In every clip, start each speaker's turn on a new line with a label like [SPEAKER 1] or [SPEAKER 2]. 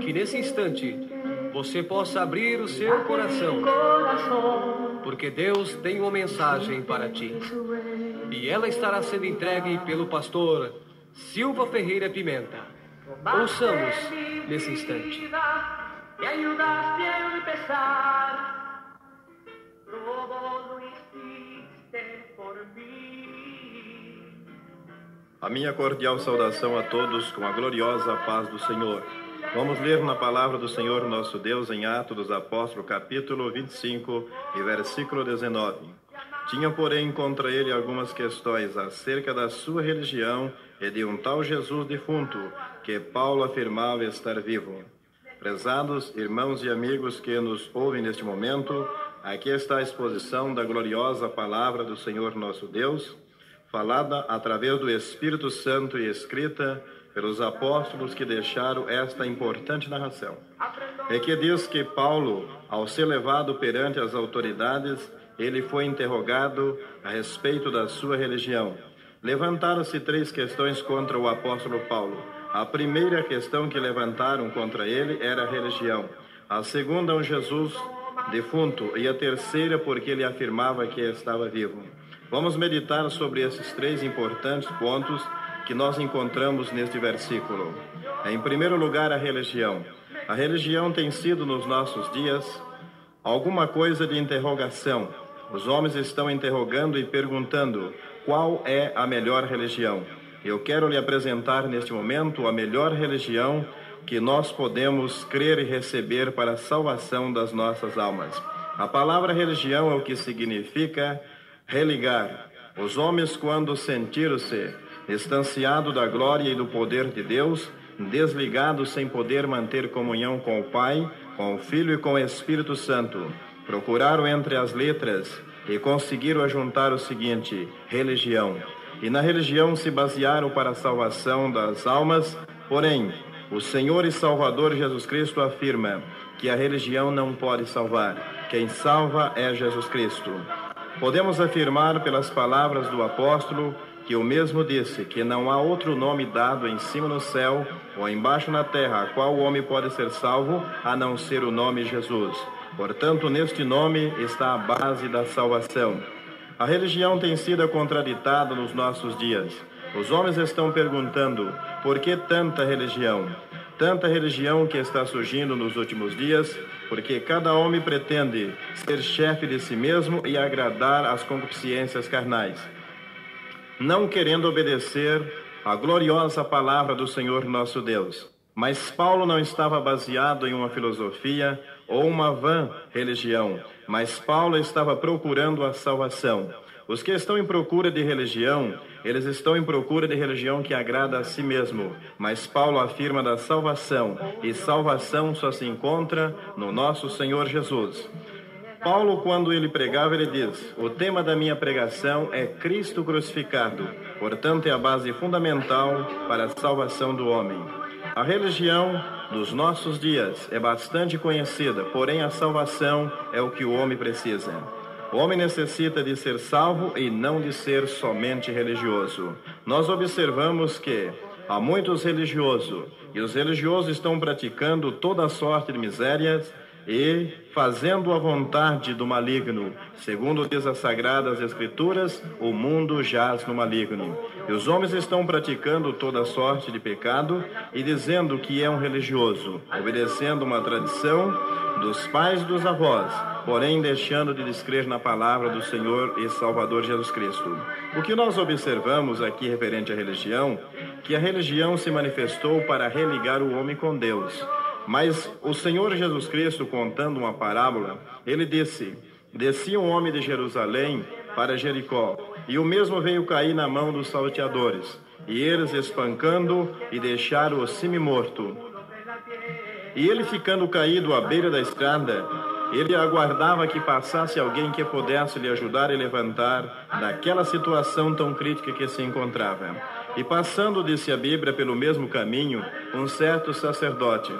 [SPEAKER 1] Que nesse instante você possa abrir o seu coração, porque Deus tem uma mensagem para ti. E ela estará sendo entregue pelo pastor Silva Ferreira Pimenta. Ouçamos nesse instante.
[SPEAKER 2] Me ayudaste a empezar, todo lo hiciste por mí.
[SPEAKER 3] A minha cordial saudação a todos com a gloriosa paz do Senhor. Vamos ler na palavra do Senhor nosso Deus em Atos dos Apóstolos, capítulo 25 e versículo 19. Tinha, porém, contra ele algumas questões acerca da sua religião e de um tal Jesus defunto, que Paulo afirmava estar vivo. Prezados irmãos e amigos que nos ouvem neste momento, aqui está a exposição da gloriosa palavra do Senhor nosso Deus, falada através do Espírito Santo e escrita pelos apóstolos que deixaram esta importante narração. É que diz que Paulo, ao ser levado perante as autoridades, ele foi interrogado a respeito da sua religião. Levantaram-se 3 questões contra o apóstolo Paulo. A primeira questão que levantaram contra ele era a religião. A segunda, um Jesus defunto. E a terceira, porque ele afirmava que estava vivo. Vamos meditar sobre esses 3 importantes pontos que nós encontramos neste versículo. Em primeiro lugar, a religião. A religião tem sido, nos nossos dias, alguma coisa de interrogação. Os homens estão interrogando e perguntando qual é a melhor religião. Eu quero lhe apresentar neste momento a melhor religião que nós podemos crer e receber para a salvação das nossas almas. A palavra religião é o que significa religar. Os homens, quando sentiram-se distanciados da glória e do poder de Deus, desligados sem poder manter comunhão com o Pai, com o Filho e com o Espírito Santo, procuraram entre as letras e conseguiram ajuntar o seguinte: religião. E na religião se basearam para a salvação das almas, porém, o Senhor e Salvador Jesus Cristo afirma que a religião não pode salvar. Quem salva é Jesus Cristo. Podemos afirmar pelas palavras do apóstolo que o mesmo disse que não há outro nome dado em cima no céu ou embaixo na terra a qual o homem pode ser salvo, a não ser o nome Jesus. Portanto, neste nome está a base da salvação. A religião tem sido contraditada nos nossos dias. Os homens estão perguntando: por que tanta religião? Tanta religião que está surgindo nos últimos dias, porque cada homem pretende ser chefe de si mesmo e agradar às concupiscências carnais, não querendo obedecer à gloriosa palavra do Senhor nosso Deus. Mas Paulo não estava baseado em uma filosofia ou uma vã religião, mas Paulo estava procurando a salvação. Os que estão em procura de religião, eles estão em procura de religião que agrada a si mesmo, mas Paulo afirma da salvação, e salvação só se encontra no nosso Senhor Jesus. Paulo, quando ele pregava, ele diz: o tema da minha pregação é Cristo crucificado, portanto é a base fundamental para a salvação do homem. A religião dos nossos dias é bastante conhecida, porém a salvação é o que o homem precisa. O homem necessita de ser salvo e não de ser somente religioso. Nós observamos que há muitos religiosos, e os religiosos estão praticando toda sorte de misérias e fazendo a vontade do maligno. Segundo diz as Sagradas Escrituras, o mundo jaz no maligno. E os homens estão praticando toda sorte de pecado e dizendo que é um religioso, obedecendo uma tradição dos pais e dos avós, porém deixando de descrer na palavra do Senhor e Salvador Jesus Cristo. O que nós observamos aqui referente à religião, que a religião se manifestou para religar o homem com Deus. Mas o Senhor Jesus Cristo, contando uma parábola, ele disse: descia um homem de Jerusalém para Jericó, e o mesmo veio cair na mão dos salteadores, e eles espancando e deixaram-o semi-morto. E ele, ficando caído à beira da estrada, ele aguardava que passasse alguém que pudesse lhe ajudar a levantar daquela situação tão crítica que se encontrava. E passando, disse a Bíblia, pelo mesmo caminho, um certo sacerdote.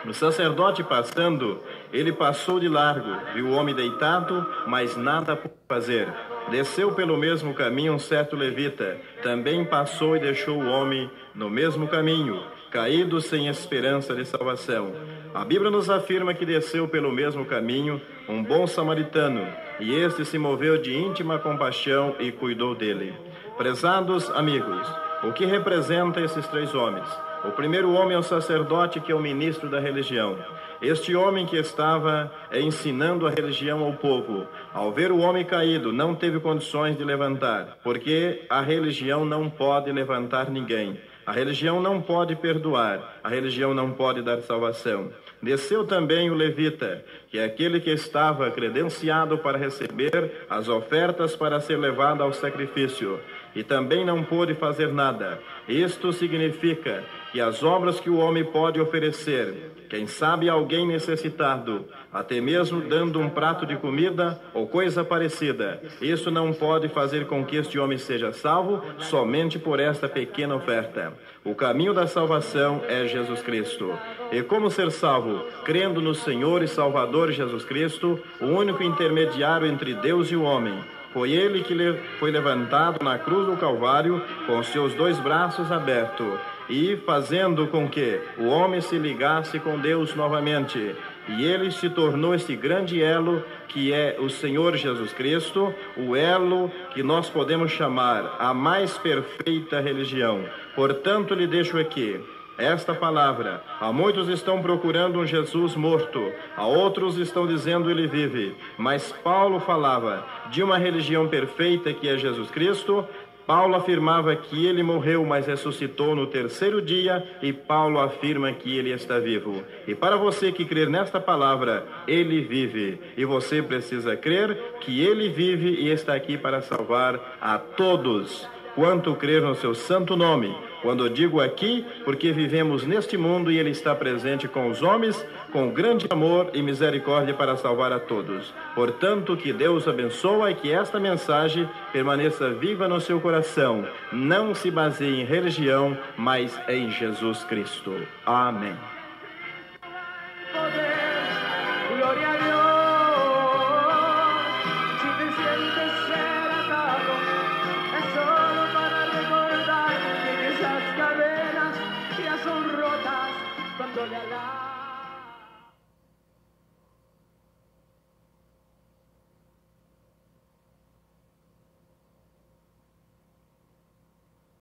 [SPEAKER 3] O sacerdote passando, ele passou de largo, viu o homem deitado, mas nada por fazer. Desceu pelo mesmo caminho um certo levita, também passou e deixou o homem no mesmo caminho, caído sem esperança de salvação. A Bíblia nos afirma que desceu pelo mesmo caminho um bom samaritano, e este se moveu de íntima compaixão e cuidou dele. Prezados amigos, o que representa esses três homens? O primeiro homem é o sacerdote, que é o ministro da religião. Este homem que estava ensinando a religião ao povo, ao ver o homem caído, não teve condições de levantar, porque a religião não pode levantar ninguém. A religião não pode perdoar, a religião não pode dar salvação. Desceu também o levita, que é aquele que estava credenciado para receber as ofertas para ser levado ao sacrifício, e também não pôde fazer nada. Isto significa que as obras que o homem pode oferecer, quem sabe alguém necessitado, até mesmo dando um prato de comida ou coisa parecida, isso não pode fazer com que este homem seja salvo somente por esta pequena oferta. O caminho da salvação é Jesus Cristo. E como ser salvo? Crendo no Senhor e Salvador Jesus Cristo, o único intermediário entre Deus e o homem. Foi ele que foi levantado na cruz do Calvário com seus dois braços abertos e fazendo com que o homem se ligasse com Deus novamente. E ele se tornou esse grande elo que é o Senhor Jesus Cristo, o elo que nós podemos chamar a mais perfeita religião. Portanto, lhe deixo aqui esta palavra. Há muitos estão procurando um Jesus morto, há outros estão dizendo ele vive. Mas Paulo falava de uma religião perfeita que é Jesus Cristo. Paulo afirmava que ele morreu, mas ressuscitou no terceiro dia, e Paulo afirma que ele está vivo. E para você que crer nesta palavra, ele vive. E você precisa crer que ele vive e está aqui para salvar a todos quanto crer no seu santo nome. Quando eu digo aqui, porque vivemos neste mundo e ele está presente com os homens, com grande amor e misericórdia para salvar a todos. Portanto, que Deus abençoe e que esta mensagem permaneça viva no seu coração. Não se baseie em religião, mas em Jesus Cristo. Amém.
[SPEAKER 2] Gloria a Dios. Si te sientes ser atado, es solo para recordar que esas cadenas ya son rotas cuando le alabas.